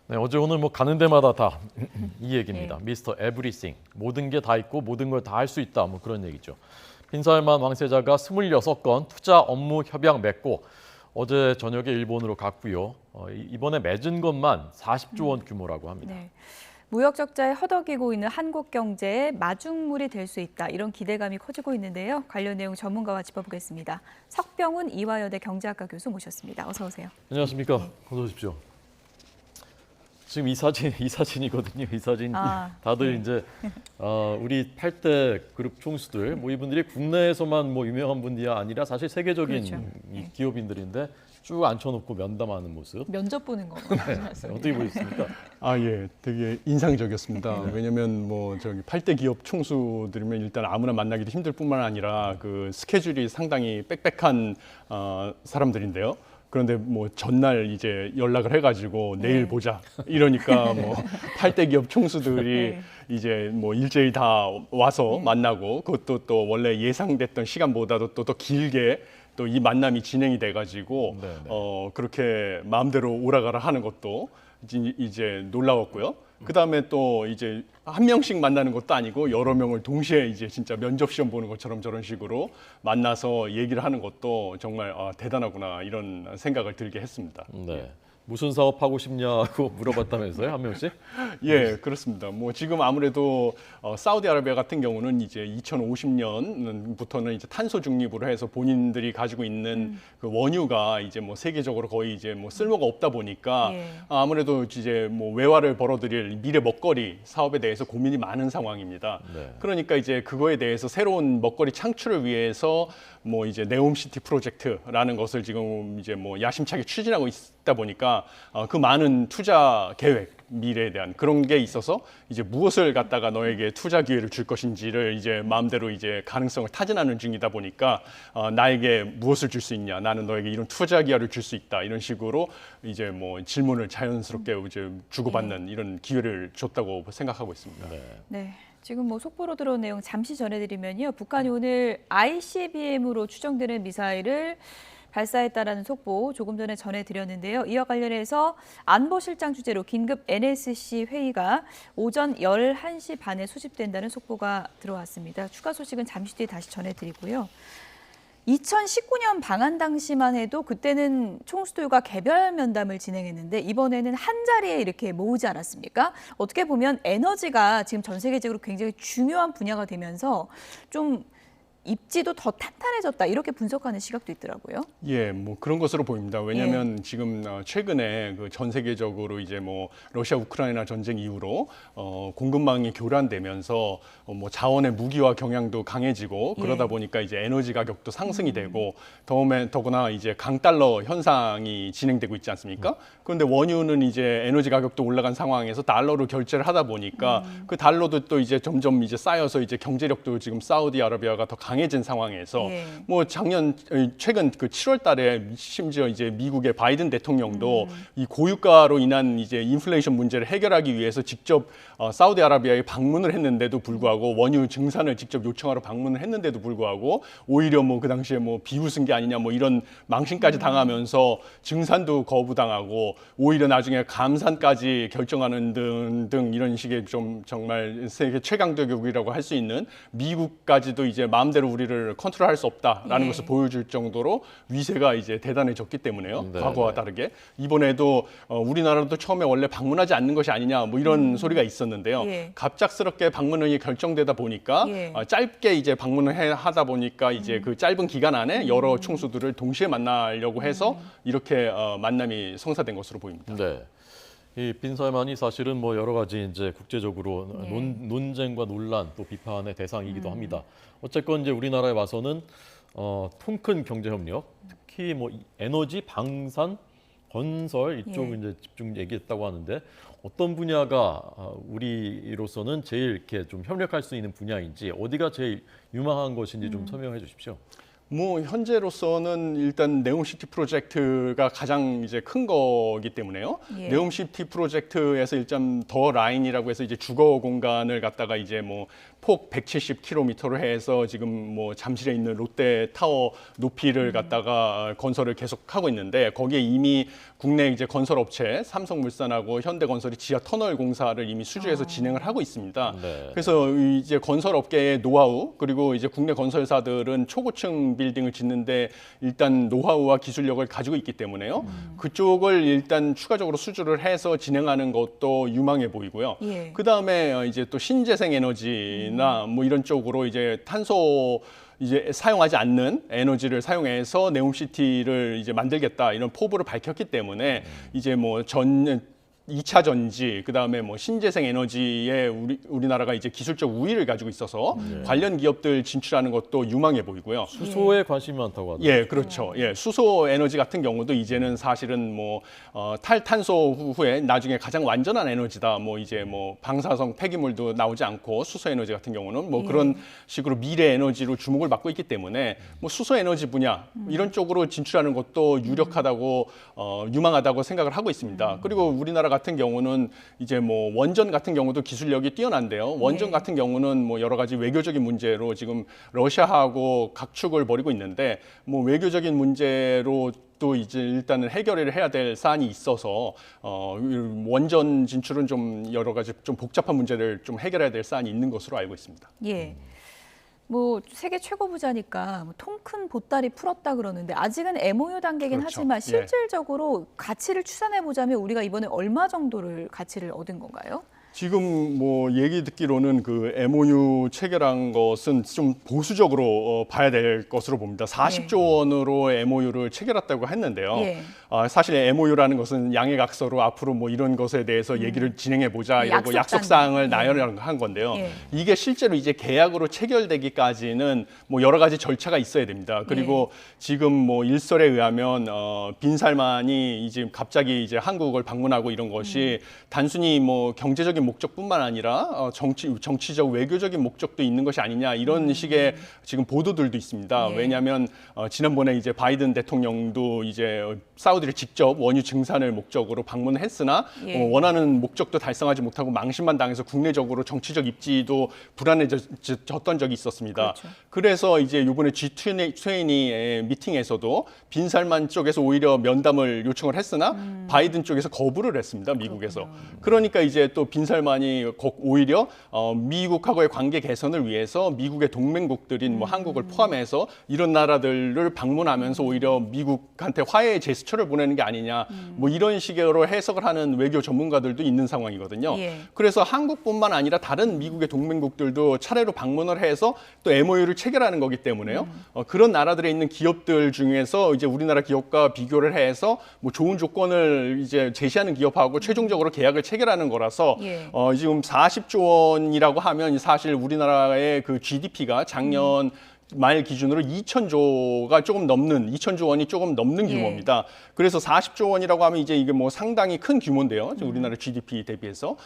네, 어제 오늘 뭐 가는 데마다 다 이 얘기입니다. 미스터 에브리띵. 모든 게 다 있고 모든 걸 다 할 수 있다. 뭐 그런 얘기죠. 빈살만 왕세자가 26건 투자 업무 협약 맺고 어제 저녁에 일본으로 갔고요. 이번에 맺은 것만 40조 원 규모라고 합니다. 네. 무역 적자에 허덕이고 있는 한국 경제에 마중물이 될 수 있다. 이런 기대감이 커지고 있는데요. 관련 내용 전문가와 짚어보겠습니다. 석병훈 이화여대 경제학과 교수 모셨습니다. 어서 오세요. 안녕하십니까. 어서 오십시오. 지금 이 사진이거든요. 이 사진 다들 네. 이제 우리 8대 그룹 총수들 뭐 이분들이 국내에서만 뭐 유명한 분이 아니라 사실 세계적인 그렇죠. 이 기업인들인데 쭉 앉혀놓고 면담하는 모습. 면접 보는 거. 어떻게 보셨습니까? 예, 되게 인상적이었습니다. 왜냐면 뭐 저기 8대 기업 총수들이면 일단 아무나 만나기도 힘들 뿐만 아니라 그 스케줄이 상당히 빽빽한 사람들인데요. 그런데 뭐 전날 이제 연락을 해가지고 내일 보자 이러니까 뭐 8대 기업 총수들이 이제 뭐 일제히 다 와서 만나고 그것도 또 원래 예상됐던 시간보다도 또 더 길게 또 이 만남이 진행이 돼가지고 그렇게 마음대로 오라가라 하는 것도 이제 놀라웠고요. 그 다음에 또 이제 한 명씩 만나는 것도 아니고 여러 명을 동시에 이제 진짜 면접 시험 보는 것처럼 저런 식으로 만나서 얘기를 하는 것도 정말 대단하구나 이런 생각을 들게 했습니다. 네. 무슨 사업 하고 싶냐고 물어봤다면서요, 한 명씩? 예, 그렇습니다. 뭐 지금 아무래도 사우디아라비아 같은 경우는 이제 2050년부터는 이제 탄소 중립으로 해서 본인들이 가지고 있는 그 원유가 이제 뭐 세계적으로 거의 이제 뭐 쓸모가 없다 보니까 아무래도 이제 뭐 외화를 벌어들일 미래 먹거리 사업에 대해서 고민이 많은 상황입니다. 네. 그러니까 이제 그거에 대해서 새로운 먹거리 창출을 위해서 뭐 이제 네옴시티 프로젝트라는 것을 지금 이제 뭐 야심차게 추진하고 있다 보니까 그 많은 투자 계획 미래에 대한 그런 게 있어서 이제 무엇을 갖다가 너에게 투자 기회를 줄 것인지를 이제 마음대로 이제 가능성을 타진하는 중이다 보니까 나에게 무엇을 줄 수 있냐, 나는 너에게 이런 투자 기회를 줄 수 있다 이런 식으로 이제 뭐 질문을 자연스럽게 이제 주고받는 이런 기회를 줬다고 생각하고 있습니다. 네. 지금 뭐 속보로 들어온 내용 잠시 전해드리면요. 북한이 오늘 ICBM으로 추정되는 미사일을 발사했다라는 속보 조금 전에 전해드렸는데요. 이와 관련해서 안보실장 주재로 긴급 NSC 회의가 오전 11시 반에 소집된다는 속보가 들어왔습니다. 추가 소식은 잠시 뒤에 다시 전해드리고요. 2019년 방한 당시만 해도 그때는 총수들과 개별 면담을 진행했는데 이번에는 한 자리에 이렇게 모으지 않았습니까? 어떻게 보면 에너지가 지금 전 세계적으로 굉장히 중요한 분야가 되면서 좀 입지도 더 탄탄해졌다 이렇게 분석하는 시각도 있더라고요. 예, 뭐 그런 것으로 보입니다. 왜냐하면 지금 최근에 그 전 세계적으로 이제 뭐 러시아 우크라이나 전쟁 이후로 공급망이 교란되면서 뭐 자원의 무기화 경향도 강해지고 그러다 보니까 이제 에너지 가격도 상승이 되고 더구나 이제 강달러 현상이 진행되고 있지 않습니까? 그런데 원유는 이제 에너지 가격도 올라간 상황에서 달러로 결제를 하다 보니까 그 달러도 또 이제 점점 이제 쌓여서 이제 경제력도 지금 사우디아라비아가 더 강해진 상황에서 뭐 최근 그 7월 달에 심지어 이제 미국의 바이든 대통령도 이 고유가로 인한 이제 인플레이션 문제를 해결하기 위해서 직접 사우디아라비아에 방문을 했는데도 불구하고 원유 증산을 직접 요청하러 방문을 했는데도 불구하고 오히려 뭐 그 당시에 뭐 비웃은 게 아니냐 뭐 이런 망신까지 당하면서 증산도 거부당하고 오히려 나중에 감산까지 결정하는 등 이런 식의 좀 정말 세계 최강대국이라고 할 수 있는 미국까지도 이제 마음대로 우리를 컨트롤할 수 없다라는 것을 보여줄 정도로 위세가 이제 대단해졌기 때문에요. 과거와 다르게 이번에도 우리나라도 처음에 원래 방문하지 않는 것이 아니냐 뭐 이런 소리가 있었는데요. 갑작스럽게 방문이 결정되다 보니까 짧게 이제 방문을 하다 보니까 이제 그 짧은 기간 안에 여러 총수들을 동시에 만나려고 해서 이렇게 만남이 성사된 것으로 보입니다. 네. 이 빈살만이 사실은 뭐 여러 가지 이제 국제적으로 논쟁과 논란 또 비판의 대상이기도 합니다. 어쨌건 이제 우리나라에 와서는 통 큰 경제 협력, 특히 뭐 에너지, 방산, 건설 이쪽 이제 집중 얘기했다고 하는데 어떤 분야가 우리로서는 제일 이렇게 좀 협력할 수 있는 분야인지 어디가 제일 유망한 것인지 좀 설명해 주십시오. 뭐 현재로서는 일단 네옴시티 프로젝트가 가장 이제 큰 거기 때문에요. 예. 네옴시티 프로젝트에서 일단 더 라인이라고 해서 이제 주거 공간을 갖다가 이제 뭐 폭 170km로 해서 지금 뭐 잠실에 있는 롯데타워 높이를 갖다가 건설을 계속하고 있는데 거기에 이미 국내 이제 건설 업체 삼성물산하고 현대건설이 지하 터널 공사를 이미 수주해서 진행을 하고 있습니다. 네. 그래서 이제 건설 업계의 노하우 그리고 이제 국내 건설사들은 초고층 빌딩을 짓는데 일단 노하우와 기술력을 가지고 있기 때문에요. 그쪽을 일단 추가적으로 수주를 해서 진행하는 것도 유망해 보이고요. 예. 그 다음에 이제 또 신재생 에너지나 뭐 이런 쪽으로 이제 탄소 이제 사용하지 않는 에너지를 사용해서 네옴시티를 이제 만들겠다 이런 포부를 밝혔기 때문에 이제 뭐 2차 전지, 그다음에 뭐 신재생 에너지에 우리나라가 이제 기술적 우위를 가지고 있어서 관련 기업들 진출하는 것도 유망해 보이고요. 수소에 관심이 많다고 하더라고요. 예, 그렇죠. 예, 수소 에너지 같은 경우도 이제는 사실은 뭐 탈탄소 후에 나중에 가장 완전한 에너지다. 뭐 이제 뭐 방사성 폐기물도 나오지 않고 수소 에너지 같은 경우는 뭐 그런 식으로 미래 에너지로 주목을 받고 있기 때문에 뭐 수소 에너지 분야 이런 쪽으로 진출하는 것도 유력하다고 유망하다고 생각을 하고 있습니다. 그리고 우리나라 같은 경우는 이제 뭐 원전 같은 경우도 기술력이 뛰어난데요. 원전 네. 같은 경우는 뭐 여러 가지 외교적인 문제로 지금 러시아하고 각축을 벌이고 있는데 뭐 외교적인 문제로 또 이제 일단은 해결을 해야 될 사안이 있어서 원전 진출은 좀 여러 가지 좀 복잡한 문제를 좀 해결해야 될 사안이 있는 것으로 알고 있습니다. 예. 뭐 세계 최고 부자니까 통 큰 보따리 풀었다 그러는데 아직은 MOU 단계긴 그렇죠. 하지만 예. 실질적으로 가치를 추산해 보자면 우리가 이번에 얼마 정도를 가치를 얻은 건가요? 지금 뭐 얘기 듣기로는 그 MOU 체결한 것은 좀 보수적으로 봐야 될 것으로 봅니다. 40조 원으로 MOU를 체결했다고 했는데요. 예. 사실 MOU라는 것은 양해각서로 앞으로 뭐 이런 것에 대해서 얘기를 진행해 보자 이러고 약속사항을 나열한 건데요. 예. 이게 실제로 이제 계약으로 체결되기까지는 뭐 여러 가지 절차가 있어야 됩니다. 그리고 지금 뭐 일설에 의하면 빈살만이 이제 갑자기 이제 한국을 방문하고 이런 것이 단순히 뭐 경제적인 목적뿐만 아니라 정치적 외교적인 목적도 있는 것이 아니냐 이런 식의 지금 보도들도 있습니다. 예. 왜냐하면 지난번에 이제 바이든 대통령도 이제 사우디를 직접 원유 증산을 목적으로 방문했으나 예. 원하는 목적도 달성하지 못하고 망신만 당해서 국내적으로 정치적 입지도 불안해졌던 적이 있었습니다. 그렇죠. 그래서 이제 이번에 G20 미팅에서도 빈살만 쪽에서 오히려 면담을 요청을 했으나 바이든 쪽에서 거부를 했습니다. 미국에서. 그러니까 이제 또 빈살만이 오히려 미국하고의 관계 개선을 위해서 미국의 동맹국들인 뭐 한국을 포함해서 이런 나라들을 방문하면서 오히려 미국한테 화해의 제스처를 보내는 게 아니냐 뭐 이런 식으로 해석을 하는 외교 전문가들도 있는 상황이거든요. 예. 그래서 한국뿐만 아니라 다른 미국의 동맹국들도 차례로 방문을 해서 또 MOU를 체결하는 거기 때문에요. 그런 나라들에 있는 기업들 중에서 이제 우리나라 기업과 비교를 해서 뭐 좋은 조건을 이제 제시하는 기업하고 최종적으로 계약을 체결하는 거라서 예. 지금 40조 원이라고 하면 사실 우리나라의 그 GDP가 작년 말 기준으로 2,000조 원이 조금 넘는 예. 규모입니다. 그래서 40조 원이라고 하면 이제 이게 뭐 상당히 큰 규모인데요. 우리나라 GDP 대비해서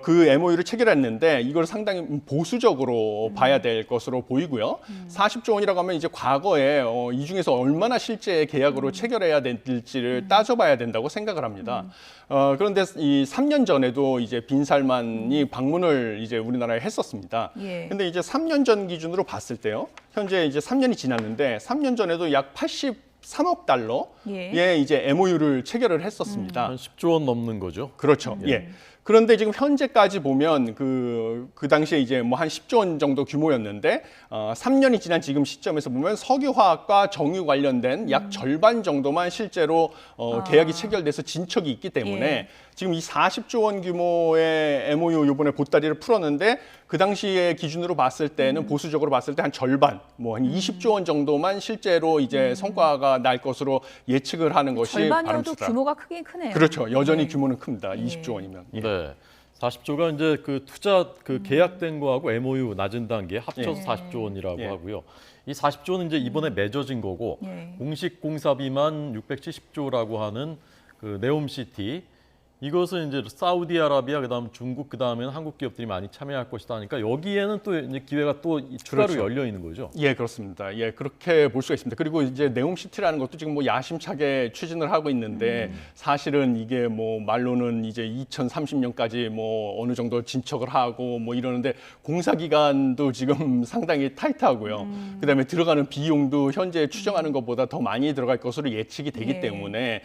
그 MOU를 체결했는데 이걸 상당히 보수적으로 봐야 될 것으로 보이고요. 40조 원이라고 하면 이제 과거에 이 중에서 얼마나 실제 계약으로 체결해야 될지를 따져봐야 된다고 생각을 합니다. 그런데 이 3년 전에도 이제 빈살만이 방문을 이제 우리나라에 했었습니다. 예. 근데 이제 3년 전 기준으로 봤을 때요. 현재 이제 3년이 지났는데 3년 전에도 약 83억 달러의 이제 MOU를 체결을 했었습니다. 한 10조 원 넘는 거죠. 그렇죠. 예. 그런데 지금 현재까지 보면 그 당시에 이제 뭐 한 10조 원 정도 규모였는데 3년이 지난 지금 시점에서 보면 석유화학과 정유 관련된 약 절반 정도만 실제로 계약이 체결돼서 진척이 있기 때문에 예. 지금 이 40조 원 규모의 MOU 이번에 보따리를 풀었는데 그 당시에 기준으로 봤을 때는 보수적으로 봤을 때 한 절반, 뭐 한 20조 원 정도만 실제로 이제 성과가 날 것으로 예측을 하는 것이 절반이어도 바람직하다. 규모가 크긴 크네요. 그렇죠. 여전히 예. 규모는 큽니다. 20조 원이면. 예. 네. 40조가 이제 그 투자 그 계약된 거하고 MOU 낮은 단계 합쳐서 40조 원이라고 예. 하고요. 이 40조는 이제 이번에 맺어진 거고 예. 공식 공사비만 670조라고 하는 그 네옴시티 이것은 이제 사우디아라비아 그다음 중국 그다음에는 한국 기업들이 많이 참여할 것이다 하니까 여기에는 또 이제 기회가 또 추가로 그렇죠. 열려 있는 거죠. 예, 그렇습니다. 예, 그렇게 볼 수가 있습니다. 그리고 이제 네옴시티라는 것도 지금 뭐 야심차게 추진을 하고 있는데 사실은 이게 뭐 말로는 이제 2030년까지 뭐 어느 정도 진척을 하고 뭐 이러는데 공사 기간도 지금 상당히 타이트하고요. 그다음에 들어가는 비용도 현재 추정하는 것보다 더 많이 들어갈 것으로 예측이 되기 예. 때문에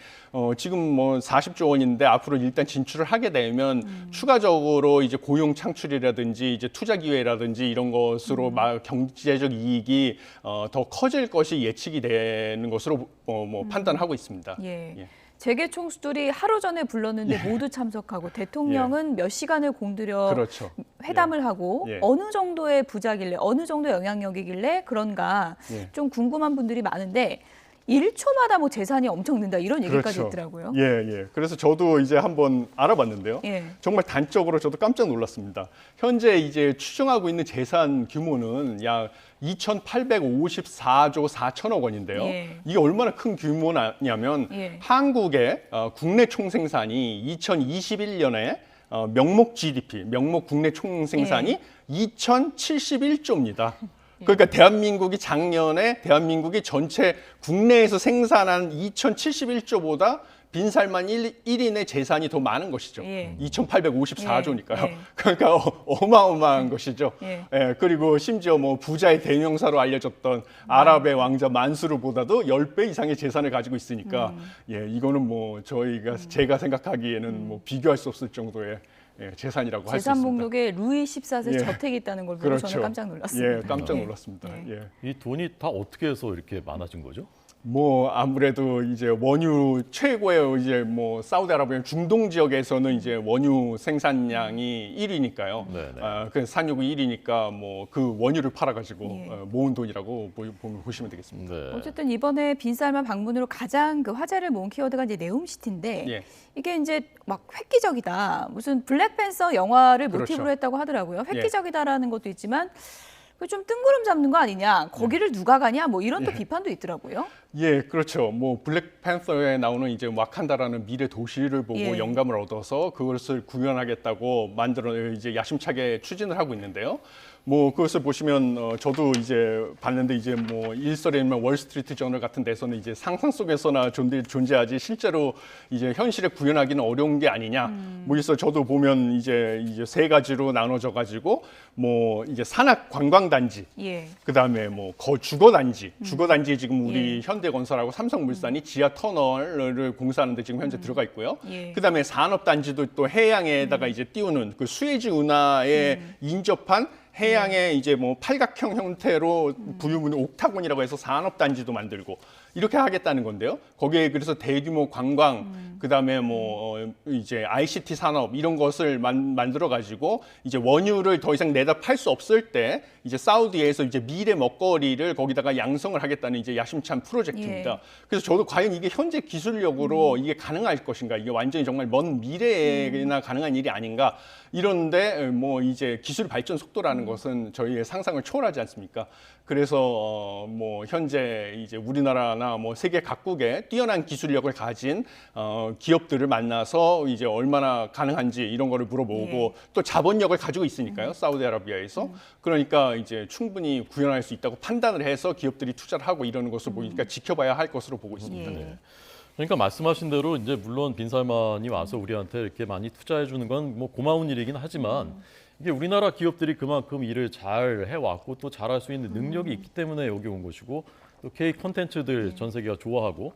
지금 뭐 40조 원인데 앞으로 일단 진출을 하게 되면 추가적으로 이제 고용 창출이라든지 이제 투자 기회라든지 이런 것으로 막 경제적 이익이 더 커질 것이 예측이 되는 것으로 뭐 판단하고 있습니다. 예. 예. 재계 총수들이 하루 전에 불렀는데 모두 참석하고 대통령은 몇 시간을 공들여 그렇죠. 회담을 하고 예. 어느 정도의 부자길래 어느 정도 영향력이길래 그런가 예. 좀 궁금한 분들이 많은데 1초마다 뭐 재산이 엄청 는다 이런 얘기까지 그렇죠. 있더라고요. 예, 예. 그래서 저도 이제 한번 알아봤는데요. 예. 정말 단적으로 저도 깜짝 놀랐습니다. 현재 이제 추정하고 있는 재산 규모는 약 2,854조 4천억 원인데요. 예. 이게 얼마나 큰 규모냐면 예. 한국의 국내 총생산이 2021년에 명목 GDP, 명목 국내 총생산이 예. 2,071조입니다. 그러니까 대한민국이 작년에 대한민국이 전체 국내에서 생산한 2,071조보다 빈살만 1인의 재산이 더 많은 것이죠. 예. 2,854조니까요. 예. 그러니까 어마어마한 것이죠. 예. 예, 그리고 심지어 뭐 부자의 대명사로 알려졌던 아랍의 왕자 만수르보다도 10배 이상의 재산을 가지고 있으니까 예, 이거는 뭐 제가 생각하기에는 뭐 비교할 수 없을 정도의 재산이라고 할 수 재산 있습니다. 목록에 루이 14세 예. 저택이 있다는 걸 보고 그렇죠. 저는 깜짝 놀랐습니다. 예, 깜짝 예. 놀랐습니다. 예. 예. 이 돈이 다 어떻게 해서 이렇게 많아진 거죠? 뭐 아무래도 이제 원유 최고의 이제 뭐 사우디아라비아 중동 지역에서는 이제 원유 생산량이 1위니까요. 네네. 그 산유국이 1위니까 뭐 그 원유를 팔아가지고 예. 모은 돈이라고 보시면 되겠습니다. 네. 어쨌든 이번에 빈살만 방문으로 가장 그 화제를 모은 키워드가 이제 네옴시티인데 예. 이게 이제 막 획기적이다. 무슨 블랙팬서 영화를 그렇죠. 모티브로 했다고 하더라고요. 획기적이다라는 것도 있지만 그 좀 뜬구름 잡는 거 아니냐. 거기를 누가 가냐. 뭐 이런 또 비판도 있더라고요. 예, 그렇죠. 뭐 블랙팬서에 나오는 이제 와칸다라는 미래 도시를 보고 예. 영감을 얻어서 그것을 구현하겠다고 만들어 이제 야심차게 추진을 하고 있는데요. 뭐 그것을 보시면 저도 이제 봤는데 이제 뭐 일설이면 월스트리트 저널 같은 데서는 이제 상상 속에서나 존재하지 실제로 이제 현실에 구현하기는 어려운 게 아니냐. 뭐 그래서 저도 보면 이제 세 가지로 나눠져 가지고 뭐 이제 산악 관광 단지, 예. 그다음에 뭐 주거 단지, 주거 단지에 지금 우리 예. 현대건설하고 삼성물산이 지하 터널을 공사하는데 지금 현재 들어가 있고요. 예. 그다음에 산업 단지도 또 해양에다가 이제 띄우는 그 수에즈 운하에 인접한 해양의 이제 뭐 팔각형 형태로 부유물 옥타곤이라고 해서 산업 단지도 만들고 이렇게 하겠다는 건데요. 거기에 그래서 대규모 관광, 그다음에 뭐 이제 ICT 산업 이런 것을 만들어 가지고 이제 원유를 더 이상 내다 팔 수 없을 때 이제 사우디에서 이제 미래 먹거리를 거기다가 양성을 하겠다는 이제 야심찬 프로젝트입니다. 예. 그래서 저도 과연 이게 현재 기술력으로 이게 가능할 것인가, 이게 완전히 정말 먼 미래에나 가능한 일이 아닌가 이런데 뭐 이제 기술 발전 속도라는 것은 저희의 상상을 초월하지 않습니까? 그래서 뭐 현재 이제 우리나라나 뭐 세계 각국의 뛰어난 기술력을 가진 기업들을 만나서 이제 얼마나 가능한지 이런 거를 물어보고 예. 또 자본력을 가지고 있으니까요. 사우디아라비아에서. 그러니까 이제 충분히 구현할 수 있다고 판단을 해서 기업들이 투자를 하고 이러는 것을 보니까 지켜봐야 할 것으로 보고 있습니다. 예. 네. 그러니까 말씀하신 대로 이제 물론 빈살만이 와서 우리한테 이렇게 많이 투자해 주는 건 뭐 고마운 일이긴 하지만 이게 우리나라 기업들이 그만큼 일을 잘 해왔고 또 잘할 수 있는 능력이 있기 때문에 여기 온 것이고 또 K 콘텐츠들 전 세계가 좋아하고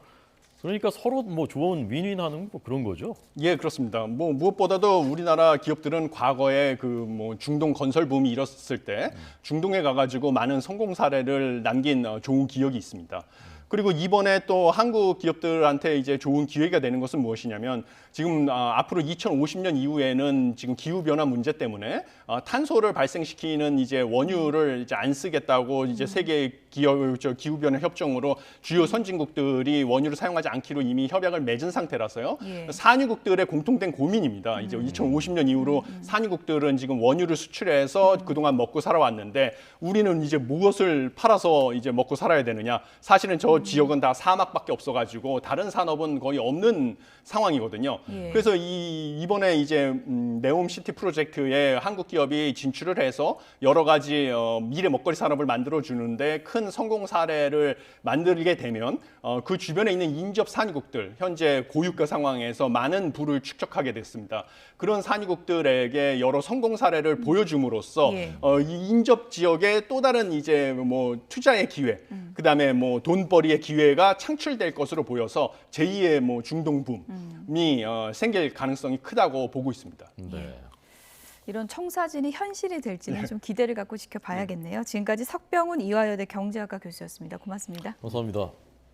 그러니까 서로 뭐 좋은 윈윈하는 뭐 그런 거죠. 예, 그렇습니다. 뭐 무엇보다도 우리나라 기업들은 과거에 그 뭐 중동 건설 붐이 일었을 때 중동에 가가지고 많은 성공 사례를 남긴 좋은 기억이 있습니다. 그리고 이번에 또 한국 기업들한테 이제 좋은 기회가 되는 것은 무엇이냐면 지금 앞으로 2050년 이후에는 지금 기후 변화 문제 때문에 탄소를 발생시키는 이제 원유를 이제 안 쓰겠다고 이제 세계 기후 변화 협정으로 주요 선진국들이 원유를 사용하지 않기로 이미 협약을 맺은 상태라서요. 예. 산유국들의 공통된 고민입니다. 이제 2050년 이후로 산유국들은 지금 원유를 수출해서 그동안 먹고 살아왔는데 우리는 이제 무엇을 팔아서 이제 먹고 살아야 되느냐? 사실은 저 지역은 다 사막밖에 없어가지고 다른 산업은 거의 없는 상황이거든요. 예. 그래서 이번에 이제 네옴시티 프로젝트에 한국 기업이 진출을 해서 여러 가지 미래 먹거리 산업을 만들어 주는데 큰 성공 사례를 만들게 되면 그 주변에 있는 인접 산유국들, 현재 고유가 상황에서 많은 부를 축적하게 됐습니다. 그런 산유국들에게 여러 성공 사례를 보여줌으로써 예. 이 인접 지역에 또 다른 이제 뭐 투자의 기회, 그다음에 뭐 돈벌이의 기회가 창출될 것으로 보여서 제2의 뭐 중동 붐이 생길 가능성이 크다고 보고 있습니다. 네. 이런 청사진이 현실이 될지는 좀 기대를 갖고 지켜봐야겠네요. 지금까지 석병훈 이화여대 경제학과 교수였습니다. 고맙습니다. 감사합니다.